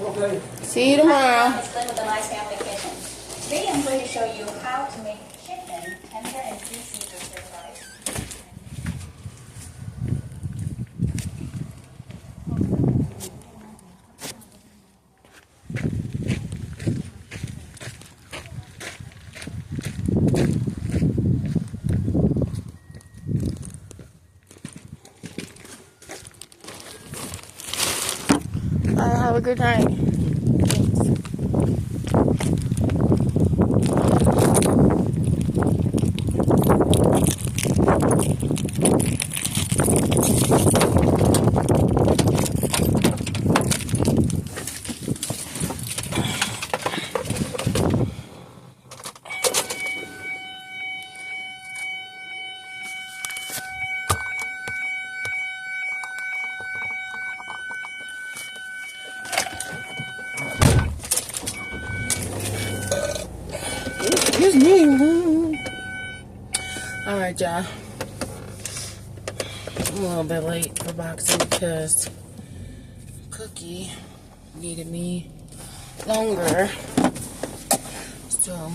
Okay. See you tomorrow. It's Lynn with the Nice Family Kitchen. Today I'm going to show you how to make chicken tender and juicy to stir fry. Have a good night. Excuse me. Alright, y'all. I'm a little bit late for boxing because Cookie needed me longer. So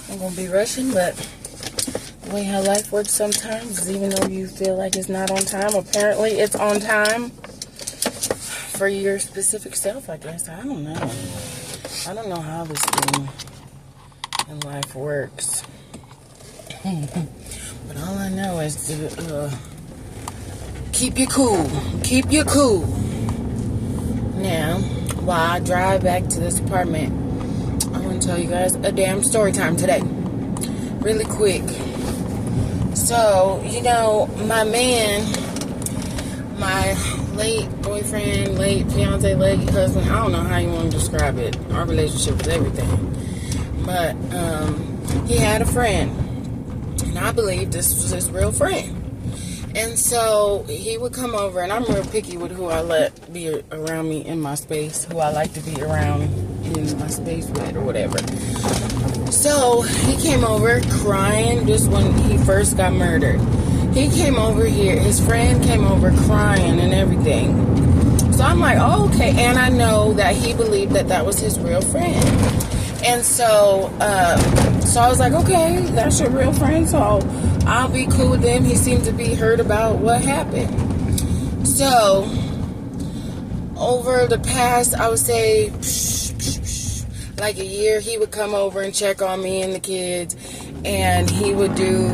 I'm gonna be rushing, but the way how life works sometimes is even though you feel like it's not on time, apparently it's on time for your specific self, I guess. I don't know. I don't know how this thing in life works. But all I know is to keep you cool. Keep you cool. Now, while I drive back to this apartment, I want to tell you guys a damn story time today. Really quick. So, you know, my man, my late boyfriend, late fiance, late husband, I don't know how you want to describe it. Our relationship was everything. But he had a friend, and I believe this was his real friend. And so he would come over, and I'm real picky with who I let be around me in my space, who I like to be around in my space with or whatever. So he came over crying just when he first got murdered. He came over here, his friend came over crying and everything. So I'm like, oh, okay. And I know that he believed that that was his real friend. And so I was like, okay, that's your real friend, so I'll be cool with him. He seemed to be hurt about what happened. So, over the past, I would say, like a year, he would come over and check on me and the kids, and he would do,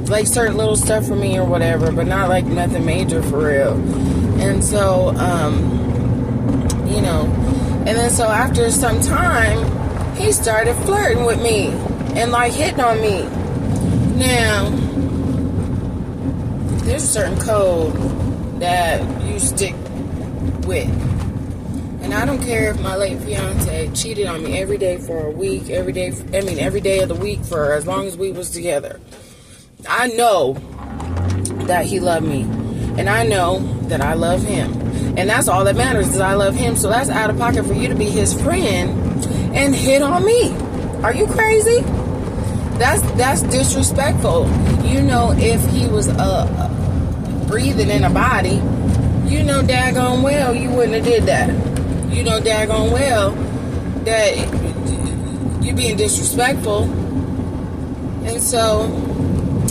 like, certain little stuff for me or whatever, but not, like, nothing major for real. And so, you know, and then so after some time, he started flirting with me and like hitting on me. Now, there's a certain code that you stick with. And I don't care if my late fiance cheated on me every day for a week, every day of the week for as long as we was together. I know that he loved me. And I know that I love him. And that's all that matters is I love him. So that's out of pocket for you to be his friend and hit on me. Are you crazy? That's disrespectful. You know, if he was breathing in a body, you know daggone well you wouldn't have did that. You know daggone well that you're being disrespectful. And so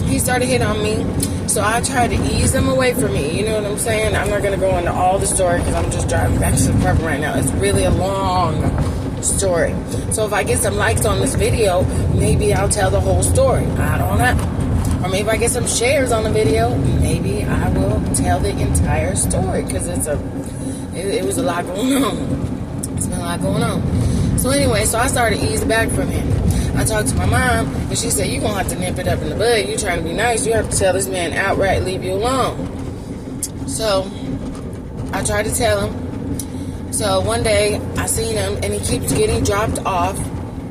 he started hitting on me. So I tried to ease him away from me. You know what I'm saying? I'm not going to go into all the story because I'm just driving back to the apartment right now. It's really a long story. So if I get some likes on this video, maybe I'll tell the whole story. I don't know. Or maybe I get some shares on the video. Maybe I will tell the entire story because it was a lot going on. It's been a lot going on. So anyway, so I started to ease back from him. I talked to my mom, and she said, you're going to have to nip it up in the bud. You're trying to be nice. You have to tell this man outright, leave you alone. So I tried to tell him. So one day, I seen him, and he keeps getting dropped off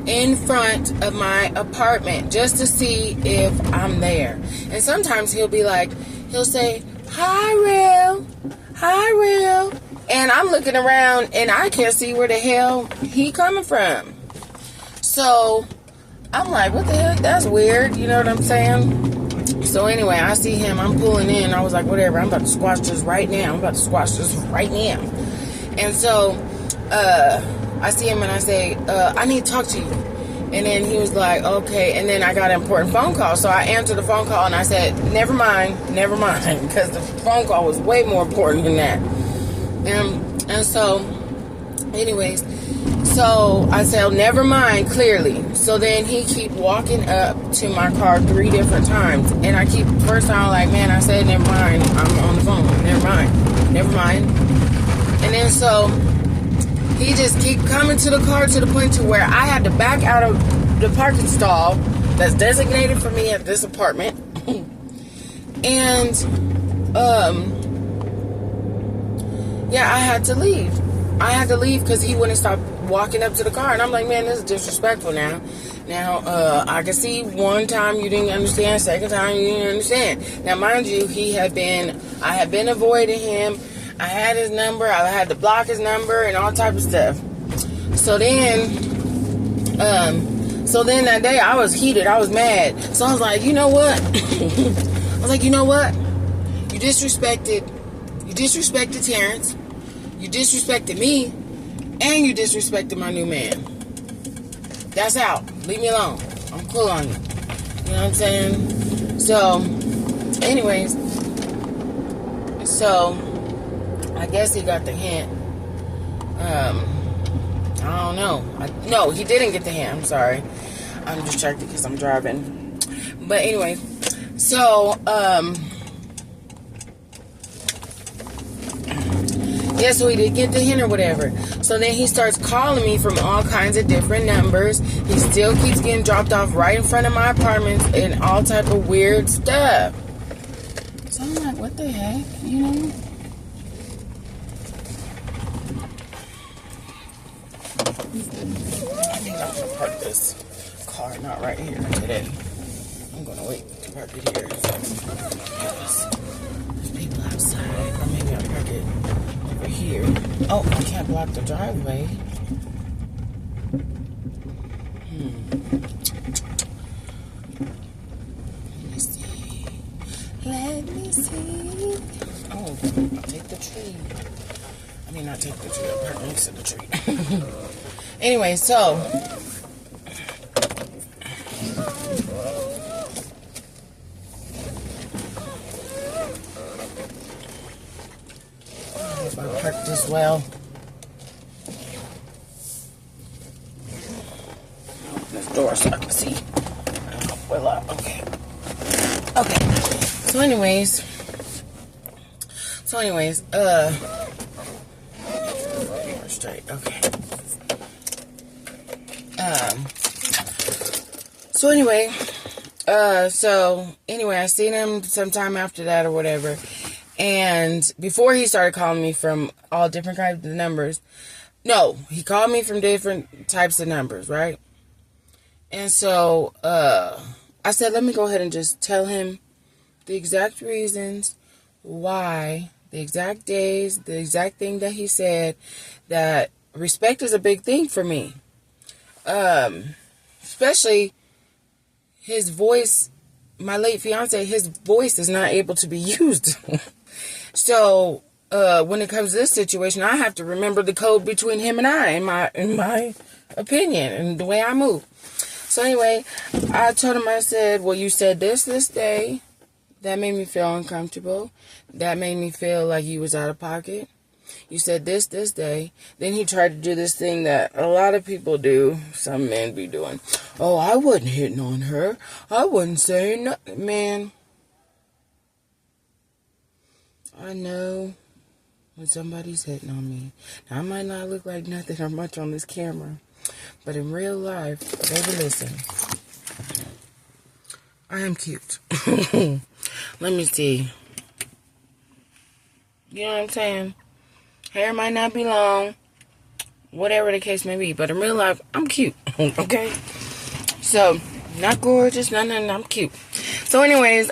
in front of my apartment just to see if I'm there. And sometimes he'll say, hi, Real. Hi, Real. And I'm looking around, and I can't see where the hell he coming from. So I'm like, what the heck? That's weird. You know what I'm saying? So anyway, I see him. I'm pulling in. I was like, whatever. I'm about to squash this right now. And so I see him and I say, I need to talk to you. And then he was like, okay. And then I got an important phone call. So I answered the phone call and I said, never mind. Because the phone call was way more important than that. And so, anyways, so I said, never mind, clearly. So then he keep walking up to my car 3 different times. And I keep, first time, like, man, I said, never mind. I'm on the phone. Never mind. And then so he just keep coming to the car to the point to where I had to back out of the parking stall that's designated for me at this apartment. And, yeah, I had to leave. Because he wouldn't stop walking up to the car. And I'm like, man, this is disrespectful now. Now, I can see one time you didn't understand, second time you didn't understand. Now, mind you, I had been avoiding him. I had his number. I had to block his number and all type of stuff. So then that day I was heated. I was mad. So I was like, you know what? You disrespected Terrence. You disrespected me. And you disrespected my new man. That's out. Leave me alone. I'm cool on you. You know what I'm saying? So, anyways. So, I guess he got the hint. I don't know. No, he didn't get the hint. I'm sorry. I'm distracted because I'm driving. But anyway. So, yeah, so he did get the hint or whatever. So then he starts calling me from all kinds of different numbers. He still keeps getting dropped off right in front of my apartment and all type of weird stuff. So I'm like, what the heck? You know? I think I'm going to park this car not right here today. I'm going to wait to park it here. Because there's people outside. Or maybe I'll park it over here. Oh, I can't block the driveway. Let me see. Oh, I'll take the tree. I mean, not take the tree. I'll park next to the tree. Anyway, so if I park this well. Open this door so I can see. Well up. Okay. So anyways, straight. Okay. So anyway, I seen him sometime after that or whatever. And before he started calling me from all different kinds of numbers. No, he called me from different types of numbers, right? And so I said, let me go ahead and just tell him the exact reasons why, the exact days, the exact thing that he said, that respect is a big thing for me. Especially his voice, my late fiance, his voice is not able to be used. So, when it comes to this situation, I have to remember the code between him and I, in my opinion, and the way I move. So anyway, I told him, I said, well, you said this day. That made me feel uncomfortable. That made me feel like you was out of pocket. You said this day. Then he tried to do this thing that a lot of people do. Some men be doing. Oh, I wasn't hitting on her. I wasn't saying nothing. Man, I know when somebody's hitting on me. Now, I might not look like nothing or much on this camera. But in real life, baby, listen. I am cute. Let me see. You know what I'm saying? Hair might not be long. Whatever the case may be. But in real life, I'm cute. Okay? So, not gorgeous. Nothing. I'm cute. So anyways,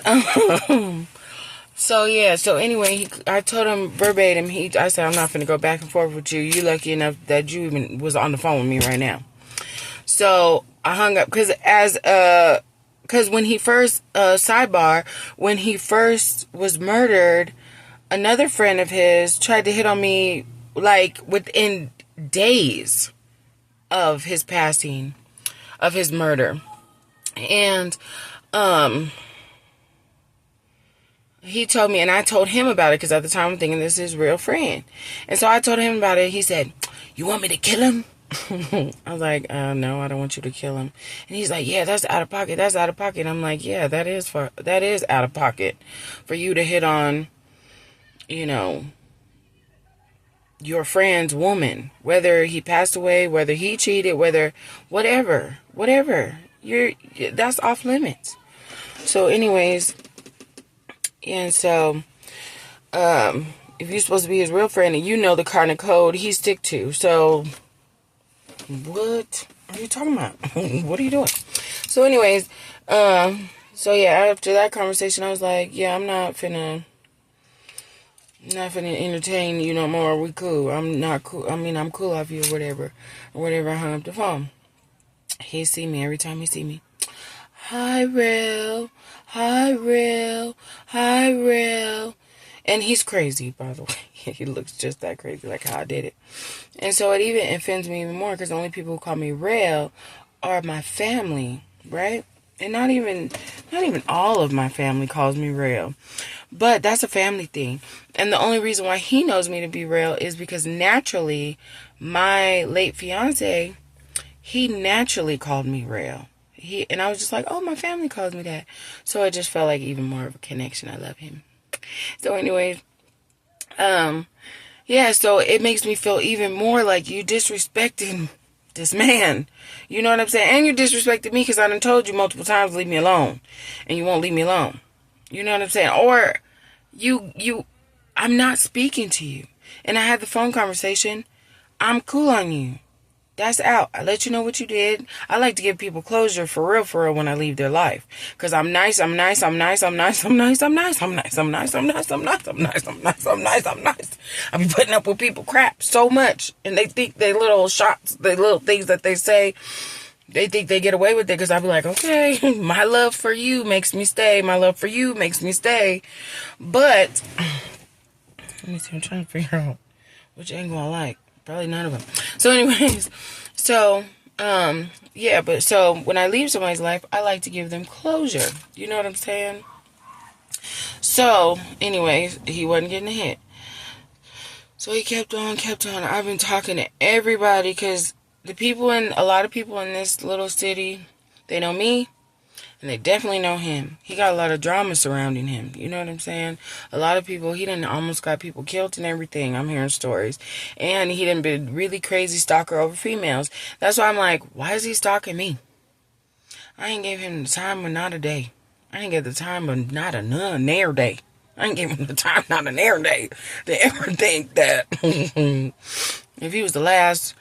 so anyway, I told him verbatim, I said, I'm not going to go back and forth with you. You lucky enough that you even was on the phone with me right now. So I hung up because when he first, sidebar, when he first was murdered, another friend of his tried to hit on me like within days of his passing, of his murder. And he told me, and I told him about it, because at the time I'm thinking this is his real friend. And so I told him about it. He said, "You want me to kill him?" I was like, no, I don't want you to kill him. And he's like, "Yeah, that's out of pocket. That's out of pocket." I'm like, "Yeah, that is out of pocket for you to hit on, your friend's woman, whether he passed away, whether he cheated, whether whatever. That's off limits." So anyways, and so if you're supposed to be his real friend and you know the kind of code he stick to, so what are you talking about? What are you doing? So anyways, so yeah, after that conversation, I was like, yeah, I'm not finna entertain you no more. We cool. I'm not cool. I mean, I'm cool off you or whatever. I hung up the phone. He see me every time he see me. "Hi, Real. Hi, Real. Hi, Real." And he's crazy, by the way. He looks just that crazy, like how I did it. And so it even offends me even more, because the only people who call me Real are my family, right? And not even all of my family calls me Real. But that's a family thing. And the only reason why he knows me to be Real is because naturally, my late fiance, he naturally called me Real. And I was just like, oh, my family calls me that. So it just felt like even more of a connection. I love him. So anyways, yeah, so it makes me feel even more like you disrespecting this man. You know what I'm saying? And you disrespected me, because I done told you multiple times, leave me alone. And you won't leave me alone. You know what I'm saying? Or I'm not speaking to you. And I had the phone conversation. I'm cool on you. That's out. I let you know what you did. I like to give people closure for real when I leave their life. Because I'm nice. I be putting up with people crap so much. And they think they little shots, they little things that they say, they think they get away with it, because I be like, okay, my love for you makes me stay. My love for you makes me stay. But, let me see, I'm trying to figure out which angle I like. Probably none of them. So anyways, yeah, but so when I leave somebody's life, I like to give them closure. You know what I'm saying? So anyways, he wasn't getting a hit. So he kept on. I've been talking to everybody, because a lot of people in this little city, they know me. And they definitely know him. He got a lot of drama surrounding him. You know what I'm saying? A lot of people, he done almost got people killed and everything. I'm hearing stories. And he done been really crazy stalker over females. That's why I'm like, why is he stalking me? I ain't gave him the time of not a day. I ain't give the time of not a nair day. I ain't give him the time not a nair day to ever think that if he was the last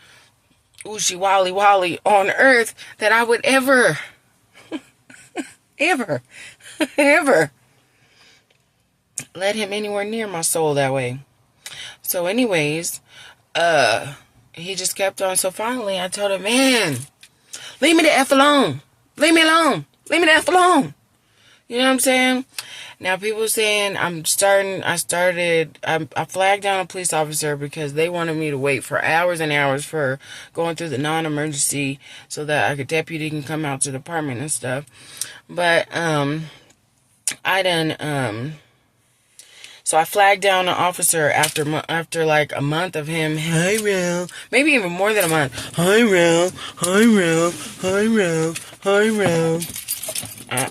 Ooshie Wally on earth, that I would ever let him anywhere near my soul that way. So anyways, he just kept on. So finally I told him, man, leave me the F alone. Leave me alone. Leave me the F alone. You know what I'm saying? Now people saying I flagged down a police officer because they wanted me to wait for hours and hours for going through the non-emergency so that a deputy can come out to the apartment and stuff. But so I flagged down an officer after like a month of him, "Hi, Real," maybe even more than a month. "Hi, Real. Hi, Real. Hi, Real. Hi, Real."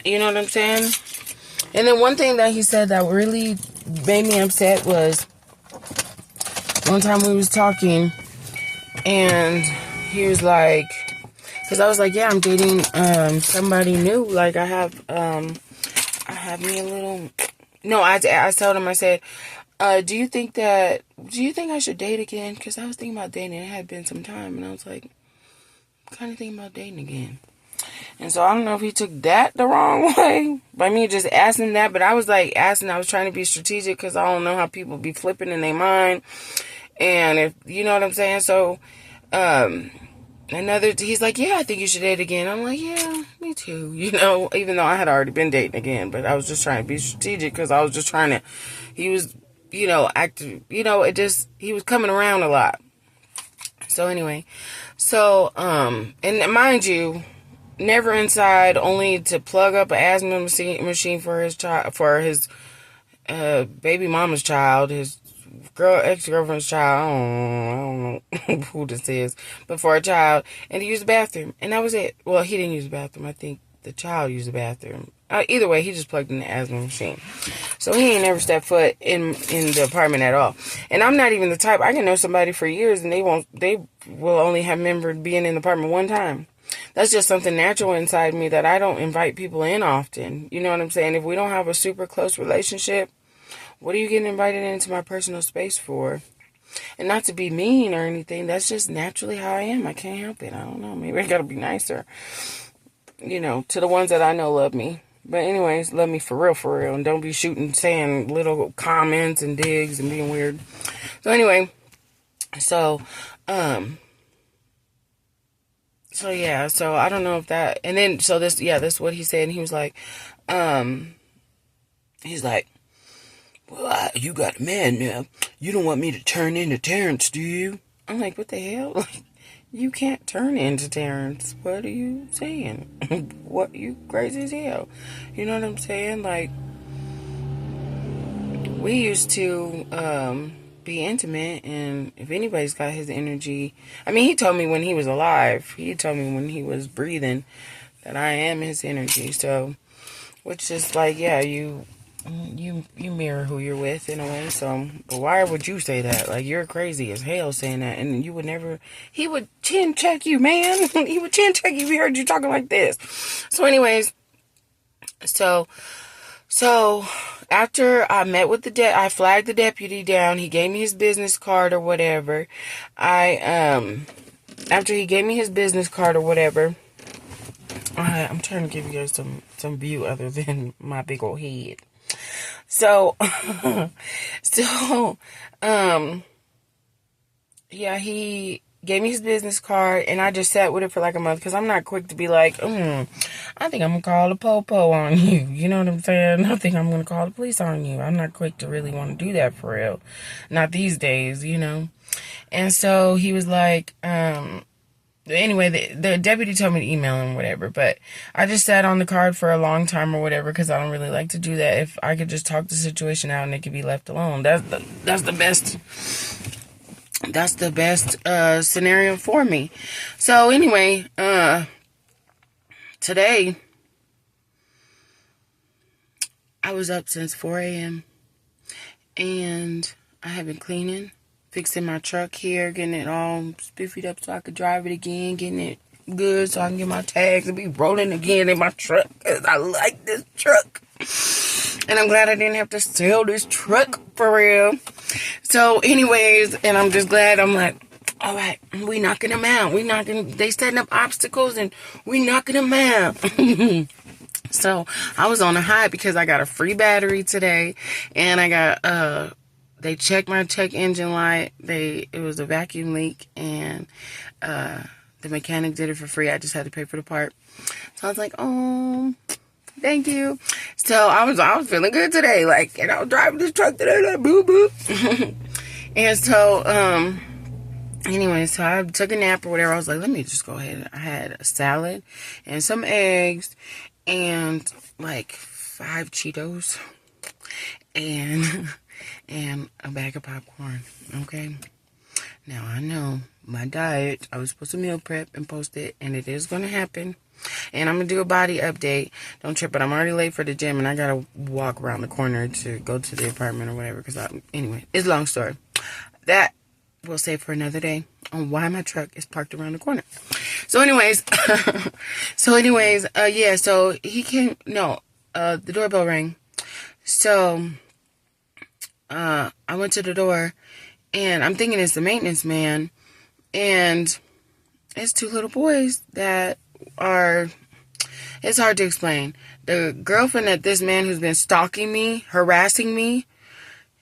You know what I'm saying? And then one thing that he said that really made me upset was one time we was talking, and he was like, because I was like, yeah, I'm dating somebody new. Like I have me a little. No, I told him, I said, do you think I should date again? Because I was thinking about dating. It had been some time, and I was like, kind of thinking about dating again. And so I don't know if he took that the wrong way by me just asking that, but I was like I was trying to be strategic, because I don't know how people be flipping in their mind, and if you know what I'm saying. So he's like, yeah, I think you should date again. I'm like, yeah, me too, even though I had already been dating again, but I was just trying to be strategic, because I was just trying to, he was it just, he was coming around a lot. So anyway, and mind you, never inside, only to plug up an asthma machine for his child, for his baby mama's child, his ex-girlfriend's child. I don't know who this is, but for a child, and to use the bathroom, and that was it. Well, he didn't use the bathroom. I think the child used the bathroom. Either way, he just plugged in the asthma machine. So he ain't never stepped foot in the apartment at all. And I'm not even the type. I can know somebody for years, and they will only have remembered being in the apartment one time. That's just something natural inside me that I don't invite people in often. You know what I'm saying? If we don't have a super close relationship, what are you getting invited into my personal space for? And not to be mean or anything, that's just naturally how I am. I can't help it. I don't know. Maybe I gotta be nicer, to the ones that I know love me. But anyways, love me for real, and don't be saying little comments and digs and being weird. So anyway, so yeah, so I don't know if that, and then, so this is what he said, and he was like, well, you got a man now. You don't want me to turn into Terrence, do you? I'm like, what the hell? Like, you can't turn into Terrence. What are you saying? What, you crazy as hell? You know what I'm saying? Like, we used to be intimate, and if anybody's got his energy, I mean, he told me when he was alive, he told me when he was breathing, that I am his energy. So, which is like, yeah, you mirror who you're with in a way. So, but why would you say that? Like, you're crazy as hell saying that, and you would never. He would chin check you, man. He would chin check you if he heard you talking like this. So, anyways, so after I met with I flagged the deputy down. He gave me his business card or whatever. After he gave me his business card or whatever. I'm trying to give you guys some view other than my big old head. So, yeah, he gave me his business card, and I just sat with it for like a month, because I'm not quick to be like, I think I'm going to call the po-po on you. You know what I'm saying? I think I'm going to call the police on you. I'm not quick to really want to do that for real. Not these days, And so he was like, anyway, the deputy told me to email him, whatever, but I just sat on the card for a long time or whatever, because I don't really like to do that. If I could just talk the situation out and it could be left alone, that's the best scenario for me. So anyway, today I was up since 4 a.m. and I have been cleaning, fixing my truck here, getting it all spiffied up so I could drive it again, getting it good so I can get my tags and be rolling again in my truck, because I like this truck. And I'm glad I didn't have to sell this truck for real. So anyways, and I'm just glad, I'm like, all right, we knocking them out. They setting up obstacles and we knocking them out. So I was on a high because I got a free battery today, and I got, they checked my check engine light. It was a vacuum leak, and the mechanic did it for free. I just had to pay for the part. So I was like, oh, thank you. So I was feeling good today. Like, and I was driving this truck today, like, boo boo. And so, anyway, so I took a nap or whatever. I was like, let me just go ahead. I had a salad and some eggs and like 5 Cheetos and a bag of popcorn. Okay. Now I know my diet, I was supposed to meal prep and post it, and it is going to happen. And I'm going to do a body update. Don't trip, but I'm already late for the gym, and I got to walk around the corner to go to the apartment or whatever. Anyway, it's a long story. That we'll save for another day on why my truck is parked around the corner. So anyways, yeah, so he came, the doorbell rang. So, I went to the door, and I'm thinking it's the maintenance man, and it's 2 little boys that are, it's hard to explain. The girlfriend that this man who's been stalking me, harassing me,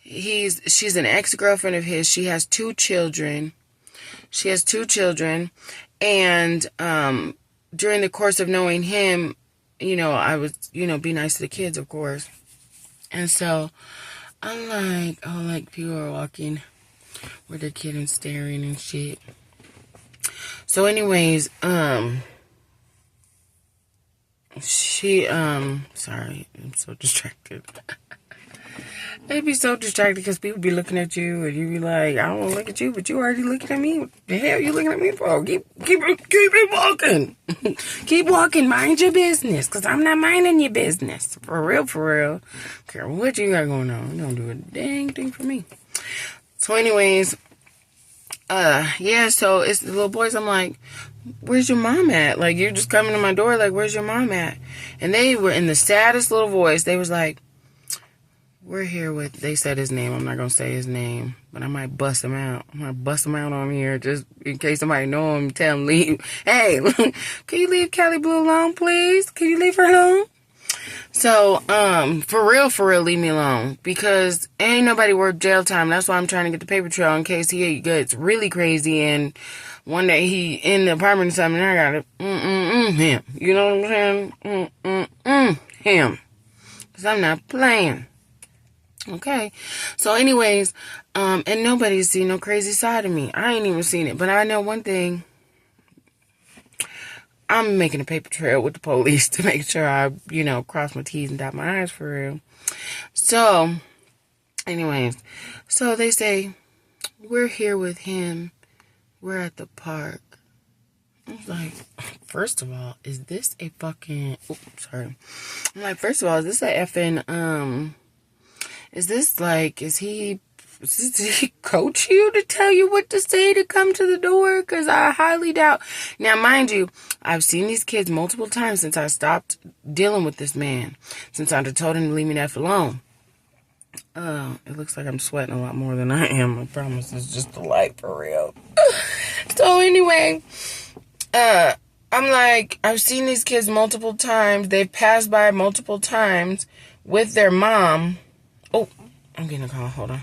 she's an ex-girlfriend of his. She has 2 children. And during the course of knowing him, I was, be nice to the kids, of course. And so I'm like, oh, like people are walking with their kid and staring and shit. So anyways, sorry, I'm so distracted. They'd be so distracted because people be looking at you and you be like, I don't want to look at you, but you already looking at me. What the hell you looking at me for? Keep it walking. Keep walking. Mind your business, because I'm not minding your business. For real, for real. Don't care what you got going on. You don't do a dang thing for me. So anyways, yeah, so it's the little boys. I'm like, where's your mom at? Like, you're just coming to my door, like, where's your mom at? And they were in the saddest little voice. They was like, we're here with, they said his name. I'm not going to say his name, but I might bust him out. I might bust him out on here just in case somebody know him, tell him leave. Hey, can you leave Kelly Blue alone, please? Can you leave her alone? So, for real, leave me alone. Because ain't nobody worth jail time. That's why I'm trying to get the paper trail in case he gets really crazy and one day he in the apartment or something and I got it. Him. You know what I'm saying? Him. Because I'm not playing. Okay. So anyways, and nobody's seen no crazy side of me. I ain't even seen it. But I know one thing. I'm making a paper trail with the police to make sure I, cross my T's and dot my I's for real. So, anyways, so they say, we're here with him. We're at the park. I was like, first of all, is this a fucking, sorry. I'm like, first of all, is this a effing, did he coach you to tell you what to say to come to the door? Because I highly doubt. Now, mind you, I've seen these kids multiple times since I stopped dealing with this man. Since I told him to leave me the F alone. It looks like I'm sweating a lot more than I am. I promise it's just the light for real. So anyway, I'm like, I've seen these kids multiple times. They've passed by multiple times with their mom. Oh, I'm getting a call. Hold on.